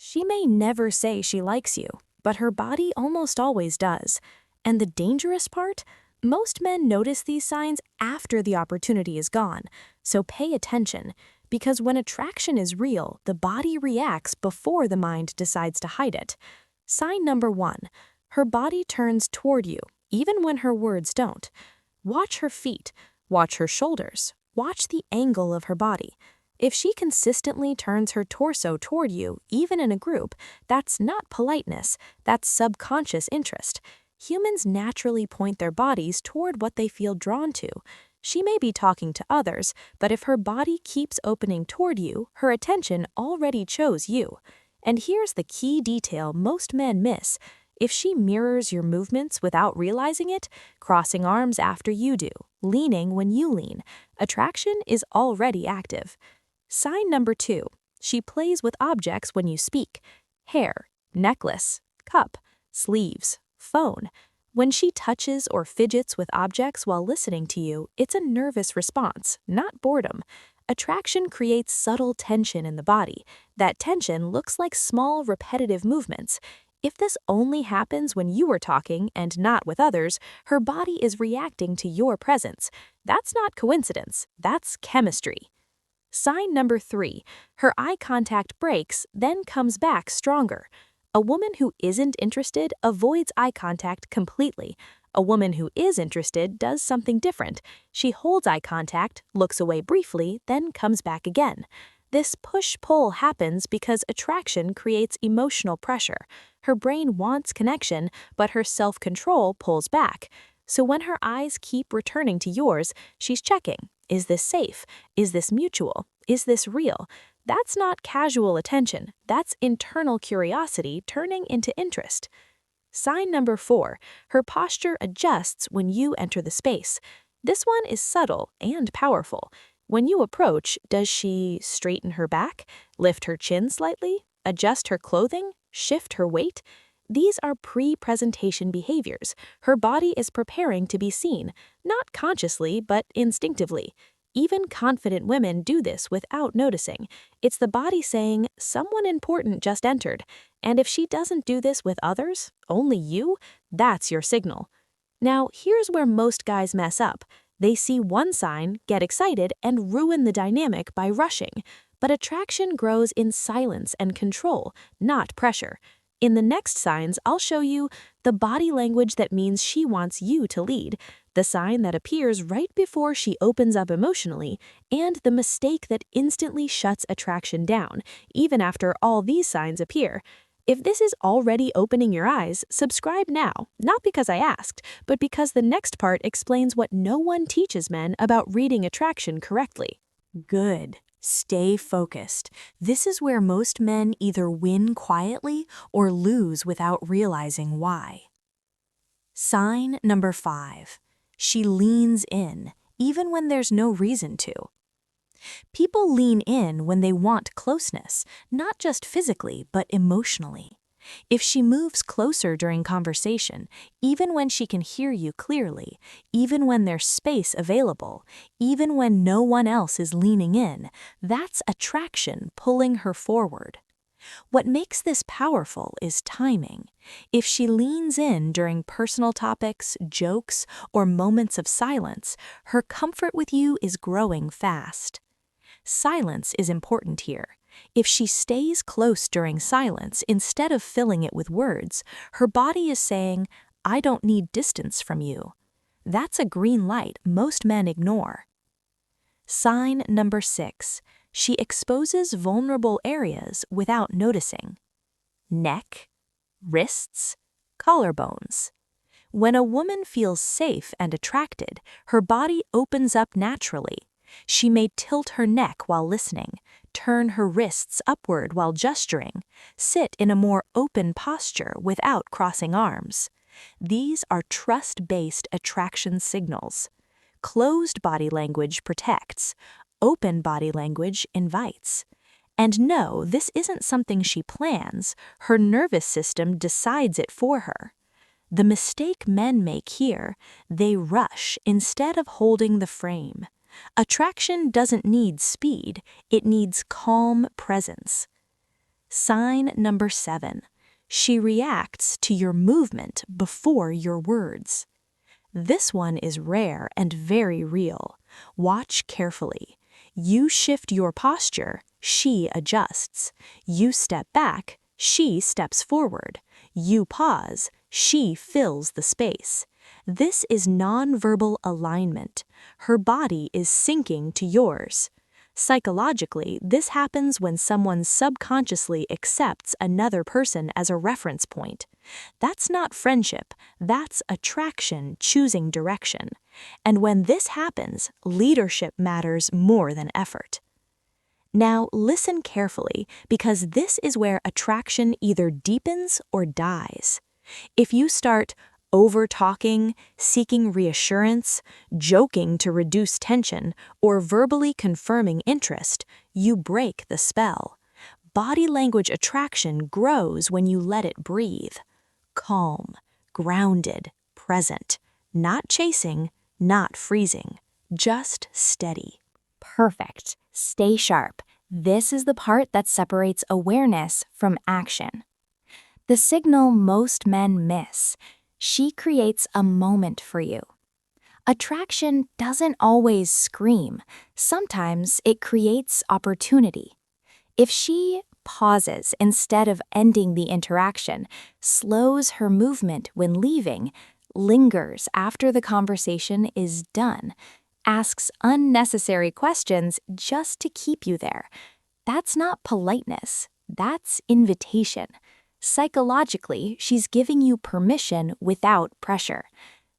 She may never say she likes you, but her body almost always does. And the dangerous part? Most men notice these signs after the opportunity is gone, so pay attention, because when attraction is real, the body reacts before the mind decides to hide it. Sign number 1. Her body turns toward you, even when her words don't. Watch her feet, watch her shoulders, watch the angle of her body. If she consistently turns her torso toward you, even in a group, that's not politeness, that's subconscious interest. Humans naturally point their bodies toward what they feel drawn to. She may be talking to others, but if her body keeps opening toward you, her attention already chose you. And here's the key detail most men miss. If she mirrors your movements without realizing it, crossing arms after you do, leaning when you lean, attraction is already active. Sign number 2. She plays with objects when you speak. Hair, necklace, cup, sleeves, phone. When she touches or fidgets with objects while listening to you, it's a nervous response, not boredom. Attraction creates subtle tension in the body. That tension looks like small, repetitive movements. If this only happens when you are talking and not with others, her body is reacting to your presence. That's not coincidence, that's chemistry. Sign number 3. Her eye contact breaks, then comes back stronger. A woman who isn't interested avoids eye contact completely. A woman who is interested does something different. She holds eye contact, looks away briefly, then comes back again. This push-pull happens because attraction creates emotional pressure. Her brain wants connection, but her self-control pulls back. So when her eyes keep returning to yours, she's checking. Is this safe? Is this mutual? Is this real? That's not casual attention. That's internal curiosity turning into interest. Sign number 4. Her posture adjusts when you enter the space. This one is subtle and powerful. When you approach, does she straighten her back, lift her chin slightly, adjust her clothing, shift her weight? These are pre-presentation behaviors. Her body is preparing to be seen, not consciously, but instinctively. Even confident women do this without noticing. It's the body saying, someone important just entered. And if she doesn't do this with others, only you, that's your signal. Now, here's where most guys mess up. They see one sign, get excited, and ruin the dynamic by rushing. But attraction grows in silence and control, not pressure. In the next signs, I'll show you the body language that means she wants you to lead, the sign that appears right before she opens up emotionally, and the mistake that instantly shuts attraction down, even after all these signs appear. If this is already opening your eyes, subscribe now, not because I asked, but because the next part explains what no one teaches men about reading attraction correctly. Good. Stay focused. This is where most men either win quietly or lose without realizing why. Sign number 5. She leans in, even when there's no reason to. People lean in when they want closeness, not just physically, but emotionally. If she moves closer during conversation, even when she can hear you clearly, even when there's space available, even when no one else is leaning in, that's attraction pulling her forward. What makes this powerful is timing. If she leans in during personal topics, jokes, or moments of silence, her comfort with you is growing fast. Silence is important here. If she stays close during silence instead of filling it with words, her body is saying, I don't need distance from you. That's a green light most men ignore. Sign number 6. She exposes vulnerable areas without noticing. Neck, wrists, collarbones. When a woman feels safe and attracted, her body opens up naturally. She may tilt her neck while listening, turn her wrists upward while gesturing, sit in a more open posture without crossing arms. These are trust-based attraction signals. Closed body language protects. Open body language invites. And no, this isn't something she plans. Her nervous system decides it for her. The mistake men make here, they rush instead of holding the frame. Attraction doesn't need speed, it needs calm presence. Sign number 7. She reacts to your movement before your words. This one is rare and very real. Watch carefully. You shift your posture, she adjusts. You step back, she steps forward. You pause, she fills the space. This is nonverbal alignment. Her body is syncing to yours. Psychologically, this happens when someone subconsciously accepts another person as a reference point. That's not friendship, that's attraction choosing direction. And when this happens, leadership matters more than effort. Now listen carefully, because this is where attraction either deepens or dies. If you start over-talking, seeking reassurance, joking to reduce tension, or verbally confirming interest, you break the spell. Body language attraction grows when you let it breathe. Calm, grounded, present, not chasing, not freezing, just steady. Perfect. Stay sharp. This is the part that separates awareness from action. The signal most men miss. She creates a moment for you. Attraction doesn't always scream. Sometimes it creates opportunity. If she pauses instead of ending the interaction, slows her movement when leaving, lingers after the conversation is done, asks unnecessary questions just to keep you there, that's not politeness, that's invitation. Psychologically, she's giving you permission without pressure.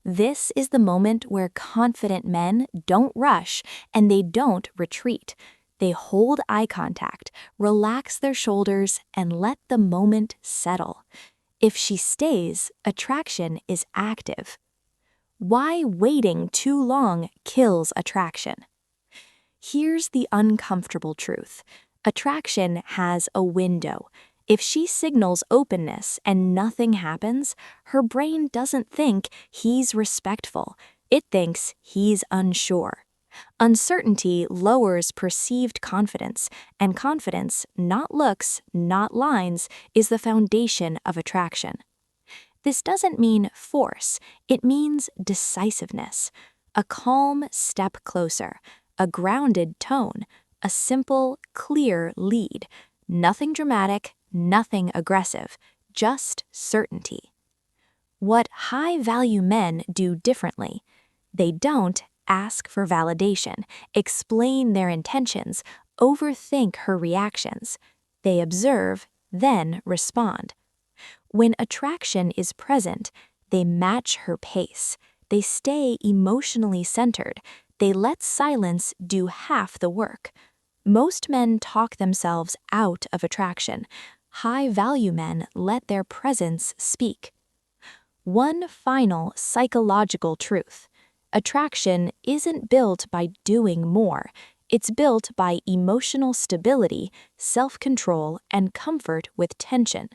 This is the moment where confident men don't rush and they don't retreat. They hold eye contact, relax their shoulders, and let the moment settle. If she stays, attraction is active. Why waiting too long kills attraction? Here's the uncomfortable truth. Attraction has a window. If she signals openness and nothing happens, her brain doesn't think he's respectful. It thinks he's unsure. Uncertainty lowers perceived confidence, and confidence, not looks, not lines, is the foundation of attraction. This doesn't mean force, it means decisiveness. A calm step closer, a grounded tone, a simple, clear lead. Nothing dramatic, nothing aggressive, just certainty. What high-value men do differently. They don't ask for validation, explain their intentions, overthink her reactions. They observe, then respond. When attraction is present, they match her pace. They stay emotionally centered. They let silence do half the work. Most men talk themselves out of attraction. High-value men let their presence speak. One final psychological truth. Attraction isn't built by doing more. It's built by emotional stability, self-control, and comfort with tension.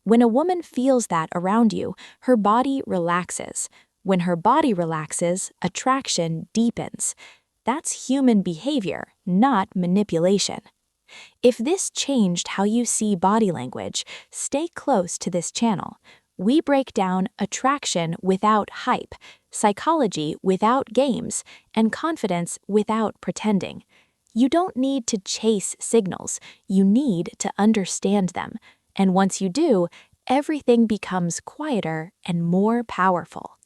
When a woman feels that around you, her body relaxes. When her body relaxes, attraction deepens. That's human behavior, not manipulation. If this changed how you see body language, stay close to this channel. We break down attraction without hype, psychology without games, and confidence without pretending. You don't need to chase signals, you need to understand them. And once you do, everything becomes quieter and more powerful.